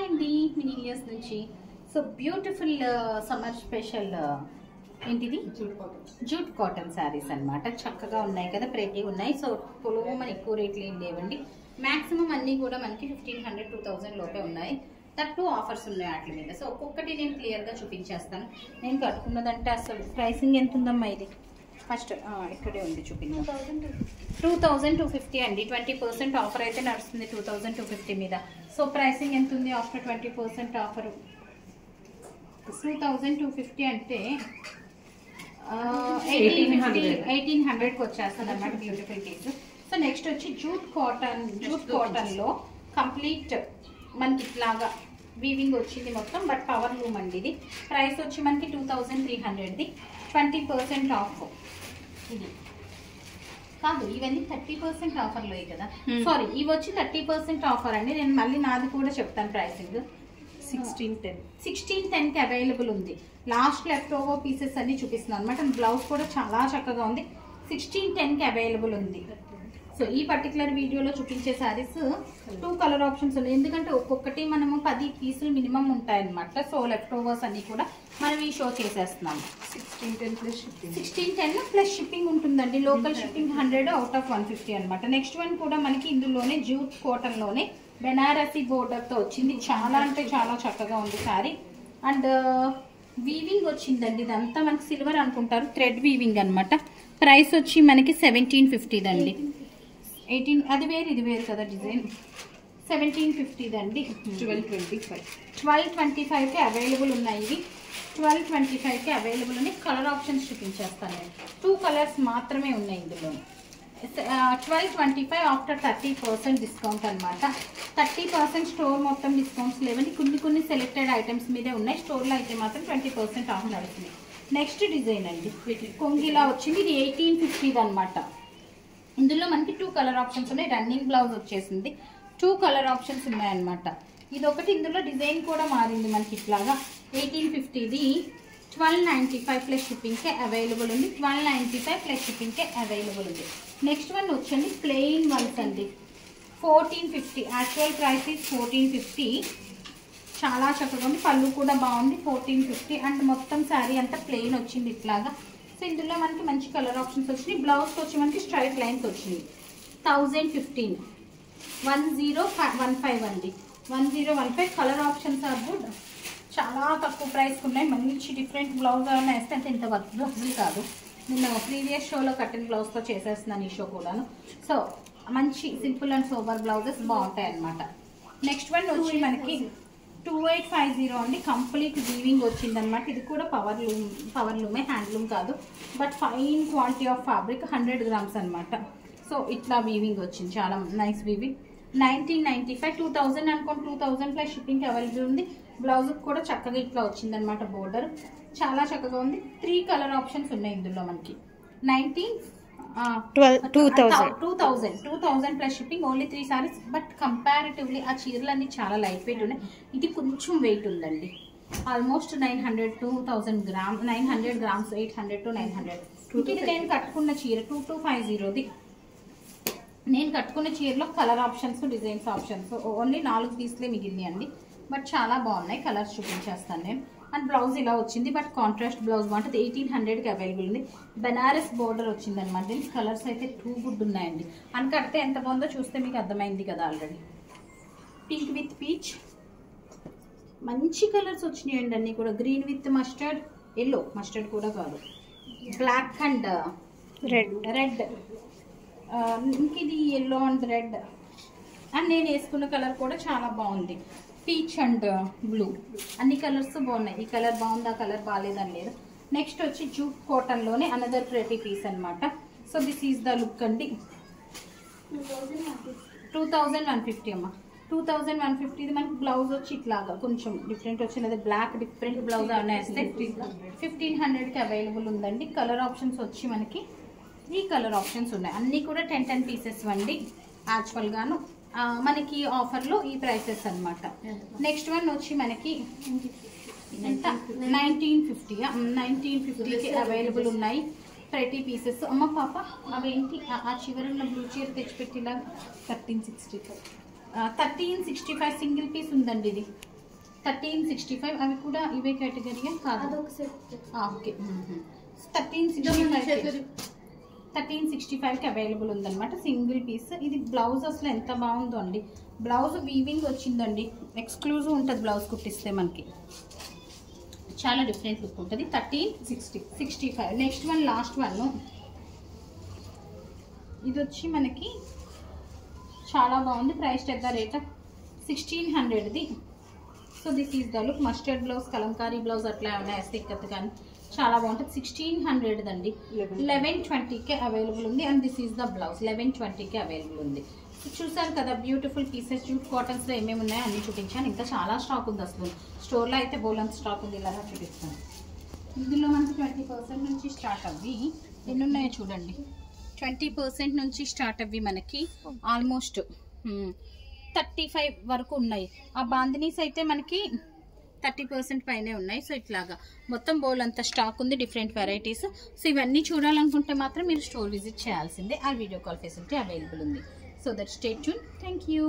అండి మినీలియస్ నుంచి. So beautiful summer special ఏంటిది జూట్ కాటన్ శారీస్ అన్నమాట. చక్కగా ఉన్నాయి కదా, ప్రెటీ ఉన్నాయి. సో పొలవమని ఎక్కువ రేట్లు ఏం లేవండి. మాక్సిమం అన్నీ కూడా మనకి 1500 2000 లోపే ఉన్నాయి. తట్టు ఆఫర్స్ ఉన్నాయి వాటి మీద. సో ఒక్కొక్కటి నేను క్లియర్గా చూపించేస్తాను. నేను కట్టుకున్నదంటే అసలు ప్రైసింగ్ ఎంత ఉందమ్మా ఇది? ఫస్ట్ ఇక్కడే ఉంది చూపించాను. 2250 అండి. 20% ఆఫర్ అయితే నడుస్తుంది 2250 మీద. సో ప్రైసింగ్ ఎంత ఉంది ఆఫ్టర్ 20% ఆఫర్? 2250 అంటే 1800కి వచ్చేస్తుంది అన్నమాట. Beautiful piece. సో నెక్స్ట్ వచ్చి జూట్ కాటన్లో కంప్లీట్ మనకి ఇట్లాగా వీవింగ్ వచ్చింది మొత్తం. బట్ పవర్ లూమ్ అండి ఇది. ప్రైస్ వచ్చి మనకి 2300ది. 20% ఆఫ్. ఇది కాదు, ఇవన్నీ 30% ఆఫర్లో కదా. సారీ, ఇవి వచ్చి 30% ఆఫర్ అండి. నేను మళ్ళీ నాది కూడా చెప్తాను ప్రైసింగ్. 1610కి అవైలబుల్ ఉంది. లాస్ట్ లెఫ్ట్ ఓవర్ పీసెస్ అన్ని చూపిస్తున్నాను అనమాట. బ్లౌజ్ కూడా చాలా చక్కగా ఉంది. 1610కి అవైలబుల్ ఉంది. సో ఈ పర్టికులర్ వీడియోలో చూపించే శారీస్ 2 కలర్ ఆప్షన్స్ ఉన్నాయి. ఎందుకంటే ఒక్కొక్కటి మనము 10 పీసులు మినిమం ఉంటాయన్నమాట. సో లెఫ్ట్ ఓవర్స్ అన్ని కూడా మనం ఈ షో చేసేస్తున్నాము. 1610 ప్లస్ షిప్పింగ్ ఉంటుందండి. లోకల్ షిప్పింగ్ 100 అవుట్ ఆఫ్ 150 అనమాట. నెక్స్ట్ వన్ కూడా మనకి ఇందులోనే జూట్ కాటన్లోనే బెనారసీ బోర్డర్తో వచ్చింది. చాలా అంటే చాలా చక్కగా ఉంది శారీ. అండ్ వీవింగ్ వచ్చిందండి. ఇదంతా మనకి సిల్వర్ అనుకుంటారు, థ్రెడ్ వీవింగ్ అనమాట. ప్రైస్ వచ్చి మనకి 1750 దండి. 18 అది వేరు ఇది వేరు కదా డిజైన్. 1750 దండి. 1225కి అవైలబుల్ ఉన్నాయి ఇవి. 1225కి అవైలబుల్ ఉన్నాయి. కలర్ ఆప్షన్స్ చూపించేస్తాను నేను. 2 కలర్స్ మాత్రమే ఉన్నాయి ఇందులో. 1225 ఆఫ్టర్ 30% డిస్కౌంట్ అనమాట. 30% స్టోర్ మొత్తం డిస్కౌంట్స్ లేవండి. కొన్ని సెలెక్టెడ్ ఐటమ్స్ మీదే ఉన్నాయి. స్టోర్లో అయితే మాత్రం 20% ఆఫ్ నడుస్తుంది. నెక్స్ట్ డిజైన్ అండి, కొంగిలా వచ్చింది. ఇది 1850 అనమాట. ఇందులో మనకి 2 కలర్ ఆప్షన్స్ ఉన్నాయి. రన్నింగ్ బ్లౌజ్ వచ్చేసింది. 2 కలర్ ఆప్షన్స్ ఉన్నాయన్నమాట. ఇది ఒకటి. ఇందులో డిజైన్ కూడా మారింది మనకి ఇట్లాగా. 1850ది 1295 ప్లస్ షిప్పింగ్కే అవైలబుల్ ఉంది. 1295 ప్లస్ షిప్పింగ్కే అవైలబుల్ ఉంది. నెక్స్ట్ వన్ వచ్చండి ప్లెయిన్ వన్స్ అండి. 1450. Actual price is 1450. చాలా చక్కగా ఉంది. పళ్ళు కూడా బాగుంది. 1450 అండ్ మొత్తం శారీ అంతా ప్లెయిన్ వచ్చింది ఇట్లాగా. సో ఇందులో మనకి మంచి కలర్ ఆప్షన్స్ వచ్చినాయి. బ్లౌజ్కి వచ్చి మనకి స్ట్రైట్ లైన్స్ వచ్చినాయి. 1015 1015 అండి. 1015 కలర్ ఆప్షన్స్ ఆర్ గుడ్. చాలా తక్కువ ప్రైస్ ఉన్నాయి. మంచి డిఫరెంట్ బ్లౌజ్ ఏమైనా వేస్తే అంటే ఇంత వర్క్ బ్లౌజులు కాదు. నేను ప్రీవియస్ షోలో కటింగ్ బ్లౌజ్తో చేసేస్తున్నాను ఈ షో కూడాను. సో మంచి సింపుల్ అండ్ సోబర్ బ్లౌజెస్ బాగుంటాయి అన్నమాట. నెక్స్ట్ వన్ వచ్చి మనకి 2850 అండి. కంప్లీట్ వీవింగ్ వచ్చిందనమాట. ఇది కూడా పవర్ లూమే, హ్యాండ్లూమ్ కాదు. But fine quality of fabric 100 grams అనమాట. సో ఇట్లా వీవింగ్ వచ్చింది. చాలా నైస్ వీవింగ్. 1995 2000 అనుకోండి. 2000 ప్లస్ షిప్పింగ్ అవైలబుల్ ఉంది. బ్లౌజ్ కూడా చక్కగా ఇట్లా వచ్చిందనమాట. బోర్డర్ చాలా చక్కగా ఉంది. 3 కలర్ ఆప్షన్స్ ఉన్నాయి ఇందులో మనకి. 2000 plus shipping. Only 3 saris. But comparatively ఆ చీరలన్నీ చాలా లైట్ వెయిట్ ఉన్నాయి. ఇది కొంచెం వెయిట్ ఉందండి. Almost 900 to 1000 grams, 900 grams, 800 to 900. ఇది నేను కట్టుకున్న చీర 2250ది. నేను కట్టుకున్న చీరలో colour options, designs options only 4 పీసులే మిగిలినాయి అండి. బట్ చాలా బాగున్నాయి. కలర్స్ చూపించేస్తాను నేను. అండ్ బ్లౌజ్ ఇలా వచ్చింది. బట్ కాంట్రాస్ట్ బ్లౌజ్ బాగుంటుంది. 1800కి అవైలబుల్ ఉంది. బెనారస్ బోర్డర్ వచ్చింది అనమాట. దీనికి కలర్స్ అయితే 2 గుడ్ ఉన్నాయండి. అని కడితే ఎంత బాగుందో చూస్తే మీకు అర్థమైంది కదా ఆల్రెడీ. పింక్ విత్ పీచ్, మంచి కలర్స్ వచ్చినాయండి అన్నీ కూడా. Green with mustard, yellow, mustard కూడా కాదు, బ్లాక్ అండ్ రెడ్. ఇంక ఇది ఎల్లో అండ్ రెడ్. అండ్ నేను వేసుకున్న కలర్ కూడా చాలా బాగుంది. పీచ్ అండ్ బ్లూ, అన్ని కలర్స్ బాగున్నాయి. ఈ కలర్ బాగుంది, ఆ కలర్ బాగాలేదని లేదు. నెక్స్ట్ వచ్చి జూట్ కాటన్లోనే అనదర్ ప్రెటీ పీస్ అనమాట. So this is the look అండి. 2150 అమ్మ. 2150 ఇది మనకి. బ్లౌజ్ వచ్చి ఇట్లాగా కొంచెం డిఫరెంట్ వచ్చినది. బ్లాక్ డిఫరెంట్ బ్లౌజ్ ఏమైనా వేస్తే 1500కి అవైలబుల్ ఉందండి. కలర్ ఆప్షన్స్ వచ్చి మనకి 3 కలర్ ఆప్షన్స్ ఉన్నాయి. అన్నీ కూడా 10 పీసెస్ అండి. యాక్చువల్గాను మనకి ఆఫర్లో ఈ ప్రైసెస్ అనమాట. నెక్స్ట్ వన్ వచ్చి మనకి 1950కి అవైలబుల్ ఉన్నాయి. 30 పీసెస్. అమ్మ పాప అవేంటి ఆ చివరన్న బ్లూ చీర తెచ్చిపెట్టిలా? 1365 సింగిల్ పీస్ ఉందండి ఇది. 1365 అవి కూడా ఇవే కేటగిరీ కాదు. ఓకే 1365కి అవైలబుల్ ఉందన్నమాట సింగిల్ పీస్. ఇది బ్లౌజ్ అసలు ఎంత బాగుందో అండి. బ్లౌజ్ వీవింగ్ వచ్చిందండి, ఎక్స్క్లూజివ్ ఉంటుంది బ్లౌజ్ కుట్టిస్తే మనకి, చాలా డిఫరెంట్ లుక్ ఉంటుంది. 1365. నెక్స్ట్ వన్ లాస్ట్ వన్, ఇది వచ్చి మనకి చాలా బాగుంది. ప్రైస్ ఎట్ ద రేట్ 1600ది. So this is the look. Mustard blouse, kalamkari blouse అట్లా ఉన్నాయి స్టిక్కత్ కానీ చాలా బాగుంటుంది. 1600 అండి. 1120కే అవైలబుల్ ఉంది. And this is the blouse 1120కే అవైలబుల్ ఉంది. చూసారు కదా బ్యూటిఫుల్ పీసెస్. జూట్ కాటన్స్లో ఏమేమి ఉన్నాయో అన్ని చూపించాను. ఇంకా చాలా స్టాక్ ఉంది అసలు స్టోర్లో అయితే బోలంత స్టాక్ ఉంది. ఇలా చూపిస్తాను. ఇందులో మనకి 20% నుంచి స్టార్ట్ అవ్వి ఎన్ని ఉన్నాయో చూడండి. 20% నుంచి స్టార్ట్ అవ్వి మనకి ఆల్మోస్ట్ 35 వరకు ఉన్నాయి. ఆ బాందినీస్ అయితే మనకి 30% పైనే ఉన్నాయి. సో ఇట్లాగా మొత్తం బోల్ అంతా స్టాక్ ఉంది, డిఫరెంట్ వెరైటీస్. సో ఇవన్నీ చూడాలనుకుంటే మాత్రం మీరు స్టోర్ విజిట్ చేయాల్సిందే. ఆ వీడియో కాల్ ఫెసిలిటీ అవైలబుల్ ఉంది. So that stay tune. Thank you.